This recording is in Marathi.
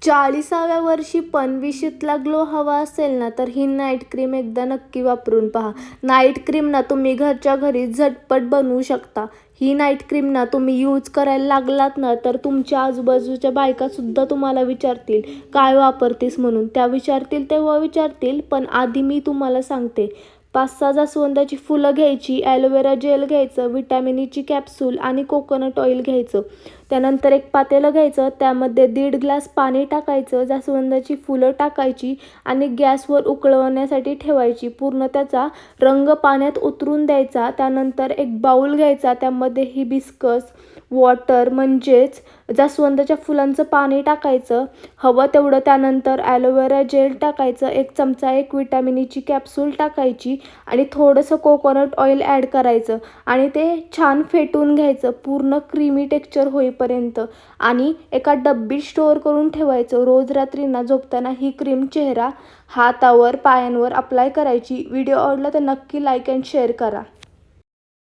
40व्या वर्षी पण विशीतला ग्लो हवा असेल ना, तर ही नाईट क्रीम एकदा नक्की वापरून पहा. नाईट क्रीम ना तुम्ही घरच्या घरी झटपट बनवू शकता. ही नाईट क्रीम ना तुम्ही यूज करायला लागलात ना, तर तुमच्या आजूबाजूच्या बायकासुद्धा तुम्हाला विचारतील, काय वापरतेस म्हणून. त्या विचारतील तेव्हा विचारतील, पण आधी मी तुम्हाला सांगते. 5-6 जास्वंदाची फुलं घ्यायची, ॲलोवेरा जेल घ्यायचं, व्हिटॅमिन ईची कॅप्सूल आणि कोकोनट ऑइल घ्यायचं. त्यानंतर एक पातेलं घ्यायचं, त्यामध्ये 1.5 ग्लास पाणी टाकायचं, जास्वंदाची फुलं टाकायची आणि गॅसवर उकळवण्यासाठी ठेवायची. पूर्ण त्याचा रंग पाण्यात उतरून द्यायचा. त्यानंतर एक बाऊल घ्यायचा, त्यामध्ये हिबिस्कस वॉटर म्हणजेच जास्वंदाच्या फुलांचं पाणी टाकायचं हवं तेवढं. त्यानंतर ॲलोवेरा जेल टाकायचं, 1 चमचा, 1 व्हिटॅमिन ईची कॅप्सूल टाकायची आणि थोडंसं कोकोनट ऑइल ॲड करायचं आणि ते छान फेटून घ्यायचं पूर्ण क्रीमी टेक्स्चर होईपर्यंत आणि एका डब्बीत स्टोअर करून ठेवायचं. रोज रात्री ना झोपताना ही क्रीम चेहरा, हातावर, पायांवर अप्लाय करायची. व्हिडिओ आवडला तर नक्की लाईक अँड शेअर करा.